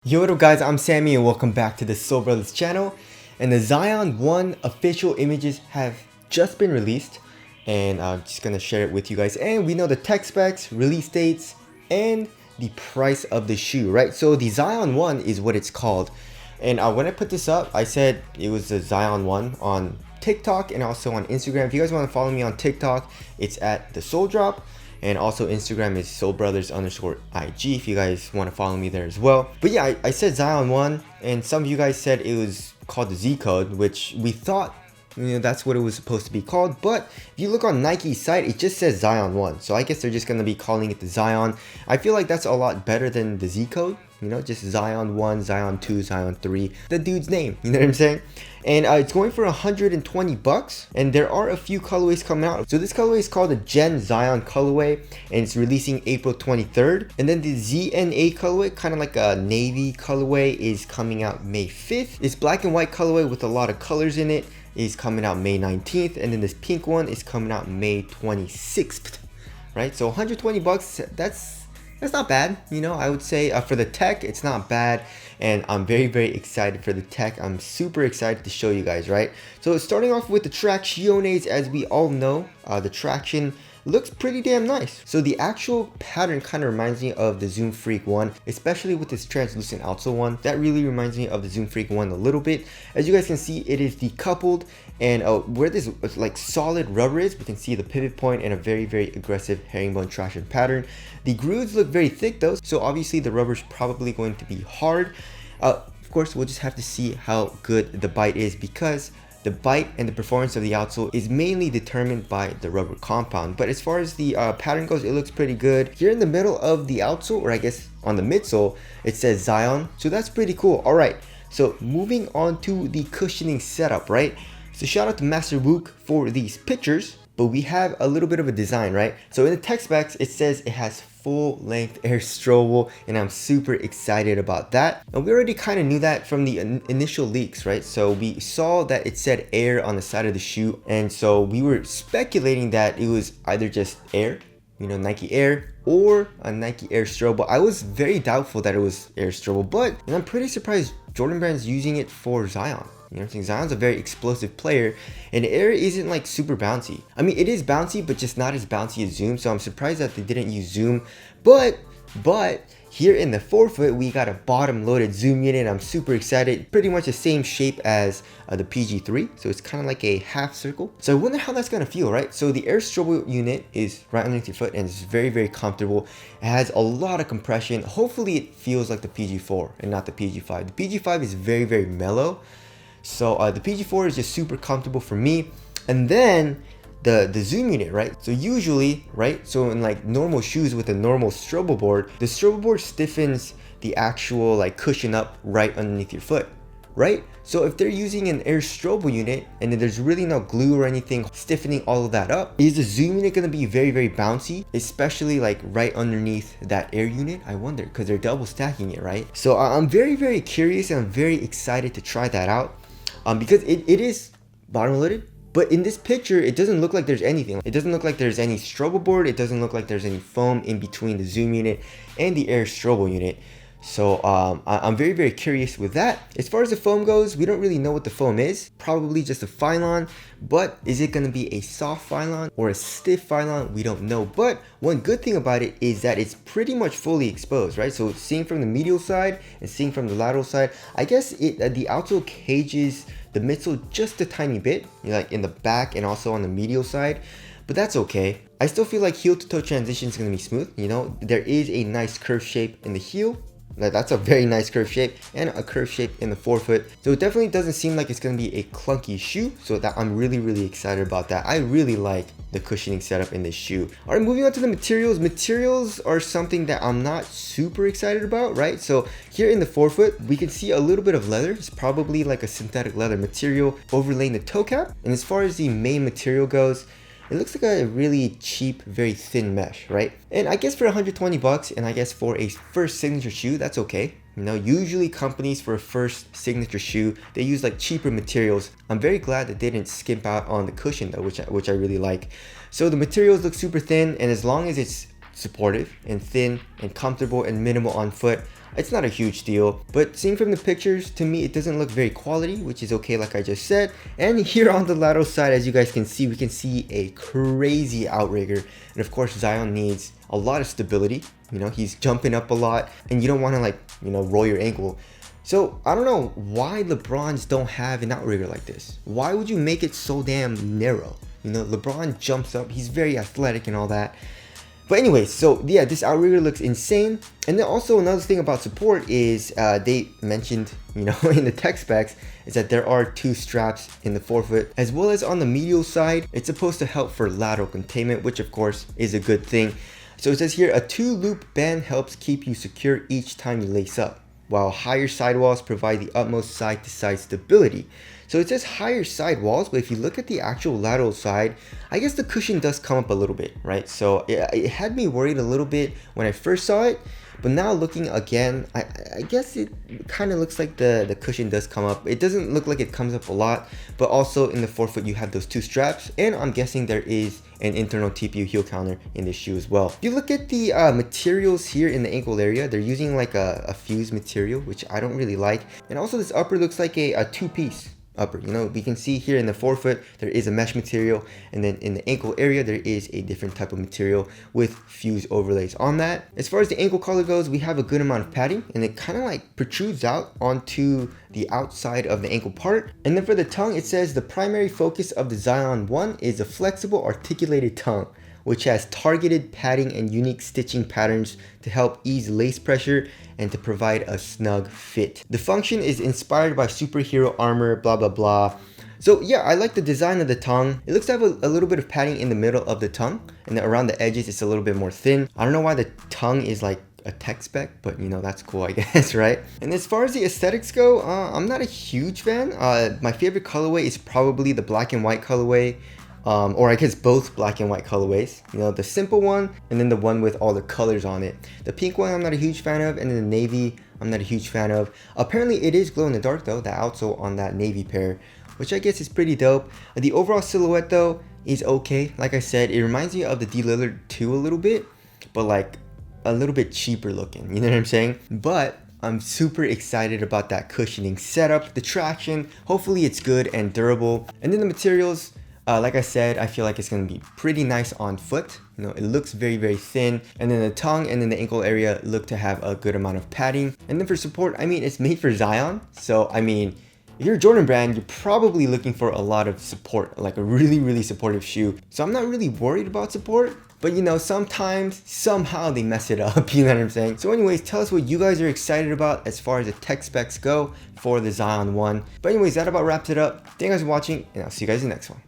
Yo, what up guys, I'm Sammy and welcome back to the Soul Brothers channel. And the Zion 1 official images have just been released and I'm just gonna share it with you guys. And we know the tech specs, release dates, and the price of the shoe, right? So the Zion 1 is what it's called. And when I put this up, I said it was the Zion 1 on TikTok and also on Instagram. If you guys want to follow me on TikTok, it's at the Soul Drop. And also Instagram is soulbrothers_IG if you guys want to follow me there as well. But yeah, I said Zion 1 and some of you guys said it was called the Z code, which we thought, that's what it was supposed to be called. But if you look on Nike's site, it just says Zion 1. So I guess they're just going to be calling it the Zion. I feel like that's a lot better than the Z code. Just Zion 1, Zion 2, Zion 3, the dude's name, you know what I'm saying? And it's going for 120 bucks, and there are a few colorways coming out. So this colorway is called the Gen Zion colorway, and it's releasing April 23rd. And then the ZNA colorway, kind of like a navy colorway, is coming out May 5th. This black and white colorway with a lot of colors in it is coming out May 19th, and then this pink one is coming out May 26th, right? So 120 bucks, that's not bad, I would say for the tech, it's not bad. And I'm very, very excited for the tech. I'm super excited to show you guys, right? So starting off with the tracciones, as we all know, the traction looks pretty damn nice. So the actual pattern kind of reminds me of the Zoom Freak one, especially with this translucent outsole one. That really reminds me of the Zoom Freak one a little bit. As you guys can see, it is decoupled, and where this like solid rubber is, we can see the pivot point and a very, very aggressive herringbone traction pattern. The grooves look very thick though, so obviously the rubber's probably going to be hard. Of course, we'll just have to see how good the bite is, because the bite and the performance of the outsole is mainly determined by the rubber compound. But as far as the pattern goes, it looks pretty good. Here in the middle of the outsole, or I guess on the midsole, it says Zion. So that's pretty cool. All right, so moving on to the cushioning setup, right? So shout out to Master Wook for these pictures, but we have a little bit of a design, right? So in the tech specs, it says it has full-length air strobel, and I'm super excited about that. And we already kind of knew that from the initial leaks, right? So we saw that it said air on the side of the shoe, and so we were speculating that it was either just air, Nike Air, or a Nike Air strobel. I was very doubtful that it was air strobel, but I'm pretty surprised Jordan Brand's using it for Zion. I think Zion's a very explosive player, and Air isn't like super bouncy. I mean, it is bouncy, but just not as bouncy as Zoom, so I'm surprised that they didn't use Zoom. But here in the forefoot, we got a bottom loaded Zoom unit. I'm super excited. Pretty much the same shape as the PG3, so it's kind of like a half circle. So I wonder how that's gonna feel, right? So the Air strobel unit is right underneath your foot, and it's very, very comfortable. It has a lot of compression. Hopefully it feels like the PG4 and not the PG5. The PG5 is very, very mellow. So the PG4 is just super comfortable for me. And then the Zoom unit, right? So usually, right? So in like normal shoes with a normal strobel board, the strobel board stiffens the actual like cushion up right underneath your foot, right? So if they're using an Air strobel unit and then there's really no glue or anything stiffening all of that up, is the Zoom unit going to be very, very bouncy, especially like right underneath that Air unit? I wonder, because they're double stacking it, right? So I'm very, very curious, and I'm very excited to try that out. Because it is bottom loaded, but in this picture, it doesn't look like there's anything. It doesn't look like there's any strobel board. It doesn't look like there's any foam in between the Zoom unit and the Air strobel unit. So I'm very, very curious with that. As far as the foam goes, we don't really know what the foam is. Probably just a Phylon, but is it going to be a soft Phylon or a stiff Phylon? We don't know. But one good thing about it is that it's pretty much fully exposed, right? So seeing from the medial side and seeing from the lateral side, I guess the outsole cages the midsole just a tiny bit, like in the back and also on the medial side, but that's okay. I still feel like heel to toe transition is going to be smooth. There is a nice curve shape in the heel. That's a very nice curve shape, and a curve shape in the forefoot. So it definitely doesn't seem like it's going to be a clunky shoe. So that I'm really, really excited about that. I really like the cushioning setup in this shoe. All right, moving on to the materials. Materials are something that I'm not super excited about, right? So here in the forefoot, we can see a little bit of leather. It's probably like a synthetic leather material overlaying the toe cap. And as far as the main material goes, it looks like a really cheap, very thin mesh, right? And I guess for 120 bucks, and I guess for a first signature shoe, that's okay. Usually companies for a first signature shoe, they use like cheaper materials. I'm very glad that they didn't skimp out on the cushion though, which I really like. So the materials look super thin, and as long as it's supportive and thin and comfortable and minimal on foot, It's not a huge deal, but seeing from the pictures, to me, it doesn't look very quality, which is okay like I just said. And here on the lateral side, as you guys can see, we can see a crazy outrigger. And of course, Zion needs a lot of stability. You know, he's jumping up a lot and you don't want to like, you know, roll your ankle. So I don't know why LeBrons don't have an outrigger like this. Why would you make it so damn narrow? You know, LeBron jumps up, he's very athletic and all that. But anyway, so yeah, this outrigger looks insane. And then also another thing about support is they mentioned, you know, in the tech specs, is that there are 2 straps in the forefoot, as well as on the medial side. It's supposed to help for lateral containment, which of course is a good thing. So it says here, a 2-loop band helps keep you secure each time you lace up, while higher sidewalls provide the utmost side-to-side stability. So it says higher sidewalls, but if you look at the actual lateral side, I guess the cushion does come up a little bit, right? So it had me worried a little bit when I first saw it, but now looking again, I guess it kind of looks like the cushion does come up. It doesn't look like it comes up a lot, but also in the forefoot you have those 2 straps, and I'm guessing there is an internal TPU heel counter in this shoe as well. If you look at the materials here in the ankle area, they're using like a fused material, which I don't really like. And also this upper looks like a 2-piece upper. You know, we can see here in the forefoot there is a mesh material, and then in the ankle area there is a different type of material with fused overlays on that. As far as the ankle collar goes, we have a good amount of padding, and it kind of like protrudes out onto the outside of the ankle part. And then for the tongue, it says the primary focus of the Zion 1 is a flexible articulated tongue, which has targeted padding and unique stitching patterns to help ease lace pressure and to provide a snug fit. The function is inspired by superhero armor, blah blah blah. So yeah, I like the design of the tongue. It looks to have a little bit of padding in the middle of the tongue, and then around the edges it's a little bit more thin. I don't know why the tongue is like a tech spec, but you know, that's cool, I guess, right? And as far as the aesthetics go, I'm not a huge fan. My favorite colorway is probably the black and white colorway. Or I guess both black and white colorways, you know, the simple one and then the one with all the colors on it. The pink one I'm not a huge fan of, and then the navy I'm not a huge fan of. Apparently it is glow in the dark though, the outsole on that navy pair, which I guess is pretty dope. The overall silhouette though is okay. Like I said, it reminds me of the D Lillard 2 a little bit, but like a little bit cheaper looking, you know what I'm saying? But I'm super excited about that cushioning setup, the traction, hopefully it's good and durable. And then the materials, like I said, I feel like it's going to be pretty nice on foot. You know, it looks very, very thin. And then the tongue and then the ankle area look to have a good amount of padding. And then for support, I mean, it's made for Zion. So, I mean, if you're a Jordan brand, you're probably looking for a lot of support, like a really, really supportive shoe. So I'm not really worried about support. But you know, sometimes, somehow they mess it up, you know what I'm saying? So anyways, tell us what you guys are excited about as far as the tech specs go for the Zion 1. But anyways, that about wraps it up. Thank you guys for watching, and I'll see you guys in the next one.